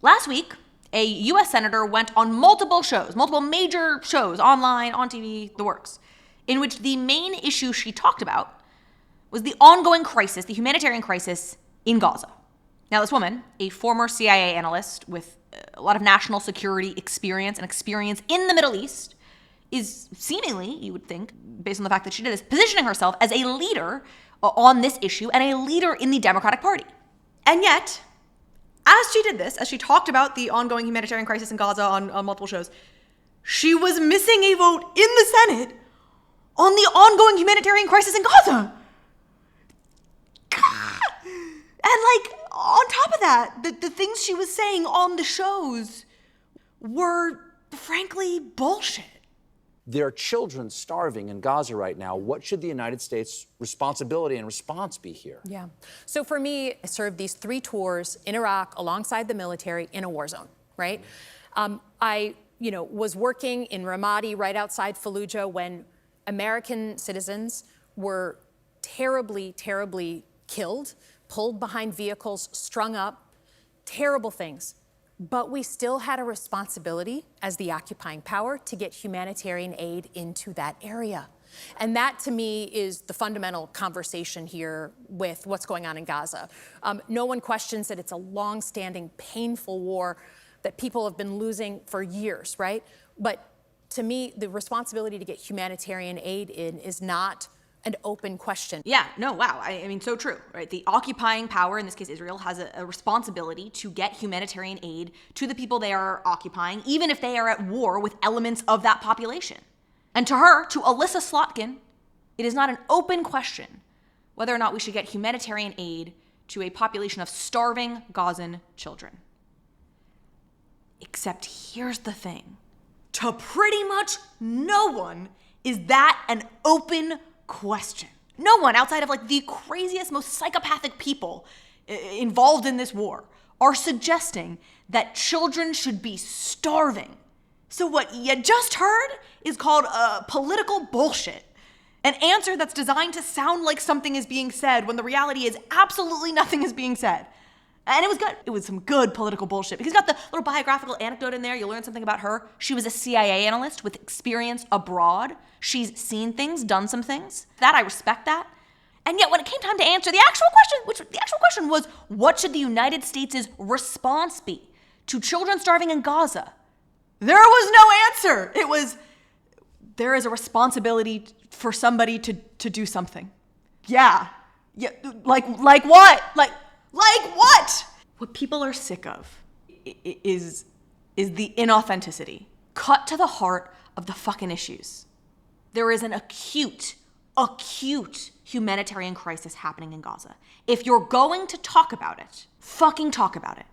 Last week, a U.S. senator went on multiple major shows, online, on TV, the works, in which the main issue she talked about was the ongoing crisis, the humanitarian crisis in Gaza. Now, this woman, a former CIA analyst with a lot of national security experience and experience in the Middle East, is seemingly, you would think, based on the fact that she did this, positioning herself as a leader on this issue and a leader in the Democratic Party. And yet, as she did this, as she talked about the ongoing humanitarian crisis in Gaza on multiple shows, she was missing a vote in the Senate on the ongoing humanitarian crisis in Gaza. And on top of that, the things she was saying on the shows were frankly bullshit. There are children starving in Gaza right now. What should the United States' responsibility and response be here? Yeah. So for me, I served these 3 tours in Iraq alongside the military in a war zone, right? I was working in Ramadi right outside Fallujah when American citizens were terribly, terribly killed, pulled behind vehicles, strung up, terrible things. But we still had a responsibility as the occupying power to get humanitarian aid into that area. And that, to me, is the fundamental conversation here with what's going on in Gaza. No one questions that it's a long-standing, painful war that people have been losing for years, right? But to me, the responsibility to get humanitarian aid in is not an open question. Yeah, no, wow. I mean, so true, right? The occupying power, in this case Israel, has a responsibility to get humanitarian aid to the people they are occupying, even if they are at war with elements of that population. And to her, to Elissa Slotkin, it is not an open question whether or not we should get humanitarian aid to a population of starving Gazan children. Except here's the thing. To pretty much no one is that an open question. No one outside of the craziest, most psychopathic people involved in this war are suggesting that children should be starving. So what you just heard is called political bullshit. An answer that's designed to sound like something is being said when the reality is absolutely nothing is being said. And it was good. It was some good political bullshit because you got the little biographical anecdote in there. You'll learn something about her. She was a CIA analyst with experience abroad. She's seen things, done some things. That, I respect that. And yet when it came time to answer the actual question was, what should the United States' response be to children starving in Gaza? There was no answer. It was, there is a responsibility for somebody to do something. Yeah, like what? Like what? What people are sick of is the inauthenticity. Cut to the heart of the fucking issues. There is an acute humanitarian crisis happening in Gaza. If you're going to talk about it, fucking talk about it.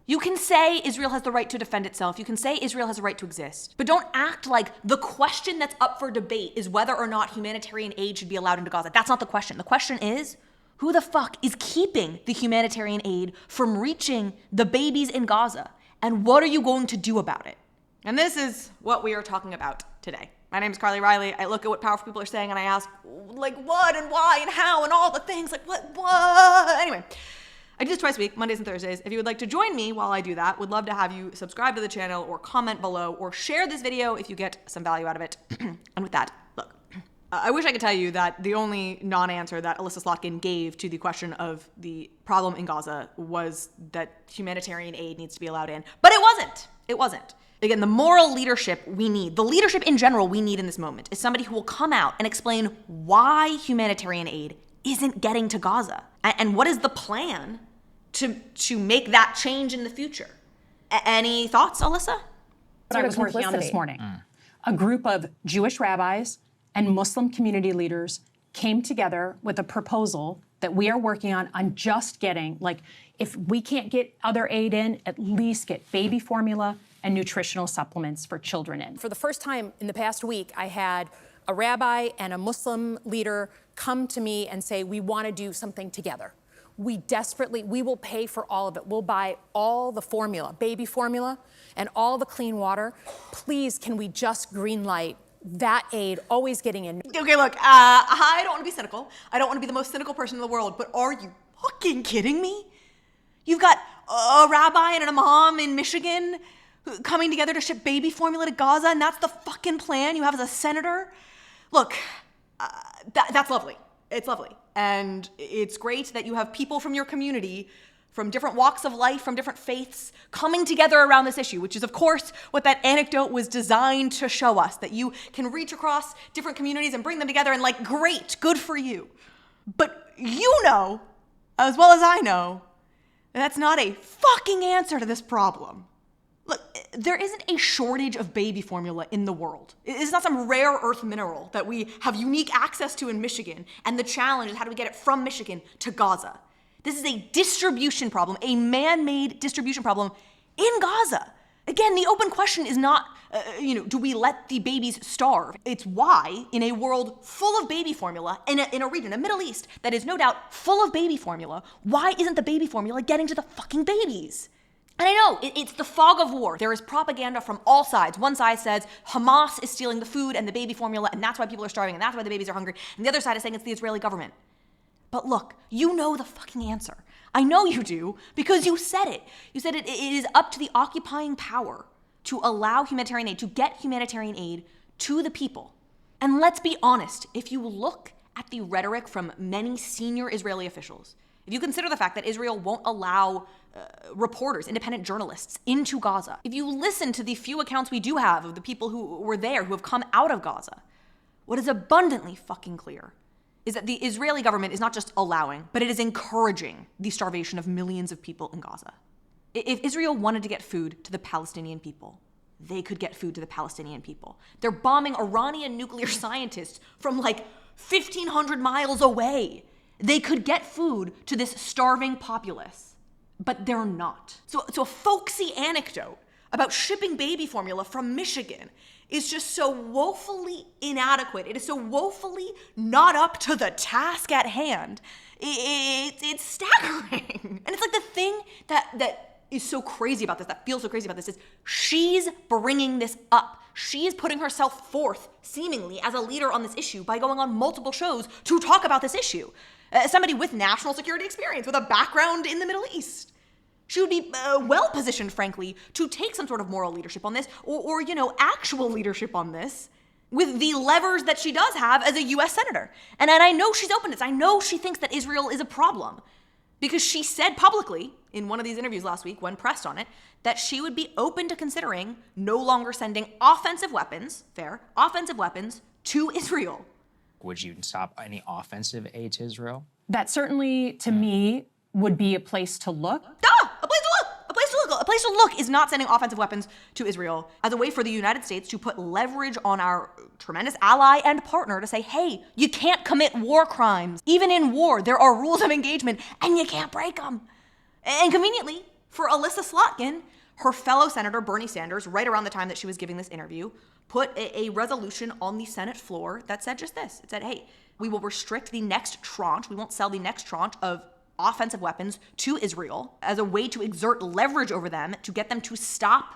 You can say Israel has the right to defend itself. You can say Israel has a right to exist. But don't act like the question that's up for debate is whether or not humanitarian aid should be allowed into Gaza. That's not the question. The question is, who the fuck is keeping the humanitarian aid from reaching the babies in Gaza? And what are you going to do about it? And this is what we are talking about today. My name is Carly Riley. I look at what powerful people are saying and I ask, what and why and how and all the things, what? Anyway, I do this twice a week, Mondays and Thursdays. If you would like to join me while I do that, would love to have you subscribe to the channel or comment below or share this video if you get some value out of it. And with that, look, I wish I could tell you that the only non-answer that Elissa Slotkin gave to the question of the problem in Gaza was that humanitarian aid needs to be allowed in, but it wasn't. It wasn't. Again, the moral leadership we need, the leadership in general we need in this moment is somebody who will come out and explain why humanitarian aid isn't getting to Gaza and what is the plan to make that change in the future. Any thoughts, Elissa? What I was working on this morning. A group of Jewish rabbis and Muslim community leaders came together with a proposal that we are working on just getting, if we can't get other aid in, at least get baby formula and nutritional supplements for children in. For the first time in the past week, I had a rabbi and a Muslim leader come to me and say, we want to do something together. We will pay for all of it. We'll buy all the formula, baby formula, and all the clean water. Please, can we just green light that aid always getting in? Okay, look, I don't want to be cynical. I don't want to be the most cynical person in the world, but are you fucking kidding me? You've got a rabbi and an imam in Michigan coming together to ship baby formula to Gaza, and that's the fucking plan you have as a senator? Look, that's lovely. It's lovely. And it's great that you have people from your community, from different walks of life, from different faiths, coming together around this issue, which is, of course, what that anecdote was designed to show us, that you can reach across different communities and bring them together, and like, great, good for you. But you know, as well as I know, that's not a fucking answer to this problem. Look, there isn't a shortage of baby formula in the world. It's not some rare earth mineral that we have unique access to in Michigan, and the challenge is how do we get it from Michigan to Gaza. This is a distribution problem, a man-made distribution problem in Gaza. Again, the open question is not, do we let the babies starve? It's why, in a world full of baby formula, in a region, a Middle East, that is no doubt full of baby formula, why isn't the baby formula getting to the fucking babies? And I know, it's the fog of war. There is propaganda from all sides. One side says Hamas is stealing the food and the baby formula, and that's why people are starving, and that's why the babies are hungry. And the other side is saying it's the Israeli government. But look, you know the fucking answer. I know you do, because you said it. You said it is up to the occupying power to allow humanitarian aid, to get humanitarian aid to the people. And let's be honest, if you look at the rhetoric from many senior Israeli officials, if you consider the fact that Israel won't allow reporters, independent journalists into Gaza, if you listen to the few accounts we do have of the people who were there, who have come out of Gaza, what is abundantly fucking clear is that the Israeli government is not just allowing, but it is encouraging the starvation of millions of people in Gaza. If Israel wanted to get food to the Palestinian people, they could get food to the Palestinian people. They're bombing Iranian nuclear scientists from like 1,500 miles away. They could get food to this starving populace, but they're not. So a folksy anecdote about shipping baby formula from Michigan is just so woefully inadequate. It is so woefully not up to the task at hand. It's staggering. And it's like the thing that is so crazy about this, that feels so crazy about this, is she's bringing this up. She is putting herself forth, seemingly, as a leader on this issue by going on multiple shows to talk about this issue. Somebody with national security experience, with a background in the Middle East. She would be well-positioned, frankly, to take some sort of moral leadership on this, or actual leadership on this, with the levers that she does have as a U.S. senator. And I know she's open to this. I know she thinks that Israel is a problem, because she said publicly in one of these interviews last week, when pressed on it, that she would be open to considering no longer sending offensive weapons to Israel. Would you stop any offensive aid to Israel? That certainly, to me, would be a place to look. A place to look is not sending offensive weapons to Israel as a way for the United States to put leverage on our tremendous ally and partner to say, hey, you can't commit war crimes. Even in war, there are rules of engagement, and you can't break them. And conveniently, for Elissa Slotkin, her fellow Senator Bernie Sanders, right around the time that she was giving this interview, put a resolution on the Senate floor that said just this. It said, hey, we will restrict the next tranche. We won't sell the next tranche of offensive weapons to Israel as a way to exert leverage over them to get them to stop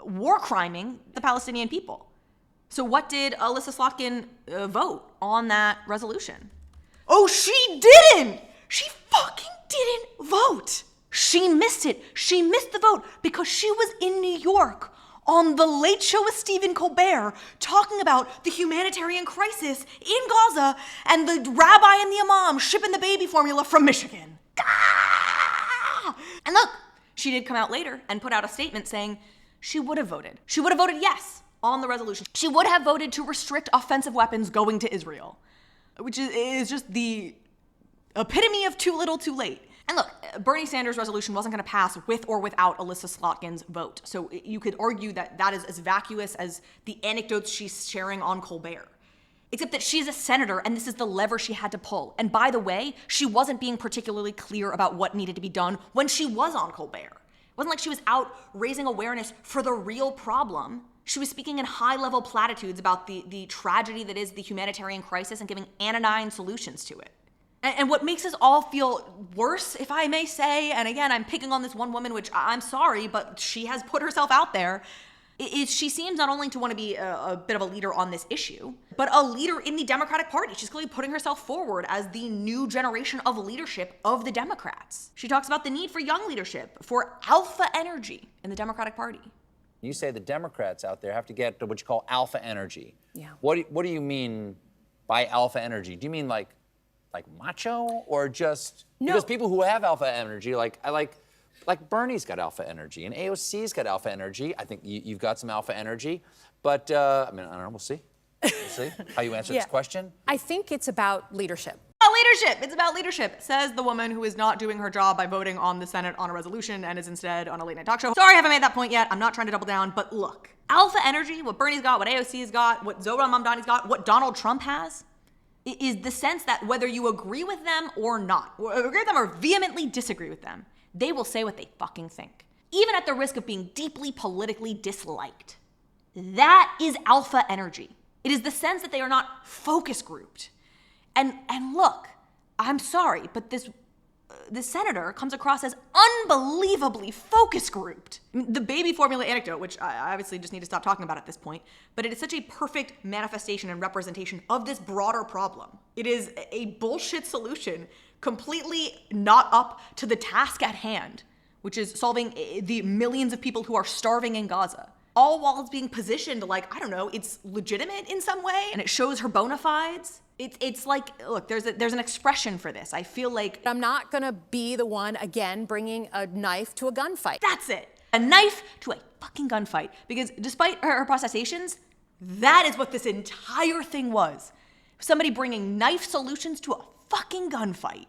war criming the Palestinian people. So what did Elissa Slotkin vote on that resolution? Oh, she didn't! She fucking didn't vote! She missed it. She missed the vote because she was in New York on The Late Show with Stephen Colbert talking about the humanitarian crisis in Gaza and the rabbi and the imam shipping the baby formula from Michigan. And look, she did come out later and put out a statement saying she would have voted. She would have voted yes on the resolution. She would have voted to restrict offensive weapons going to Israel, which is just the epitome of too little too late. And look, Bernie Sanders' resolution wasn't going to pass with or without Elissa Slotkin's vote. So you could argue that that is as vacuous as the anecdotes she's sharing on Colbert. Except that she's a senator, and this is the lever she had to pull. And by the way, she wasn't being particularly clear about what needed to be done when she was on Colbert. It wasn't like she was out raising awareness for the real problem. She was speaking in high-level platitudes about the tragedy that is the humanitarian crisis and giving anodyne solutions to it. And what makes us all feel worse, if I may say, and again, I'm picking on this one woman, which I'm sorry, but she has put herself out there, is she seems not only to want to be a bit of a leader on this issue, but a leader in the Democratic Party. She's clearly putting herself forward as the new generation of leadership of the Democrats. She talks about the need for young leadership, for alpha energy in the Democratic Party. You say the Democrats out there have to get to what you call alpha energy. Yeah. What do you mean by alpha energy? Do you mean like macho, or just No. Because people who have alpha energy, like Bernie's got alpha energy and AOC's got alpha energy. I think you've got some alpha energy, but I mean, I don't know. We'll see. We'll see how you answer this question. I think it's about leadership. Leadership. It's about leadership, says the woman who is not doing her job by voting on the Senate on a resolution and is instead on a late night talk show. Sorry, I haven't made that point yet. I'm not trying to double down, but look. Alpha energy, what Bernie's got, what AOC's got, what Zohran Mamdani's got, what Donald Trump has, is the sense that whether you agree with them or not, or agree with them or vehemently disagree with them, they will say what they fucking think, even at the risk of being deeply politically disliked. That is alpha energy. It is the sense that they are not focus grouped. And look, I'm sorry, but this senator comes across as unbelievably focus grouped. I mean, the baby formula anecdote, which I obviously just need to stop talking about at this point, but it is such a perfect manifestation and representation of this broader problem. It is a bullshit solution, completely not up to the task at hand, which is solving the millions of people who are starving in Gaza. All while it's being positioned like, I don't know, it's legitimate in some way, and it shows her bona fides. It's like, look, there's an expression for this. I feel like I'm not gonna be the one, again, bringing a knife to a gunfight. that's it. A knife to a fucking gunfight. Because despite her protestations, that is what this entire thing was. Somebody bringing knife solutions to a fucking gunfight.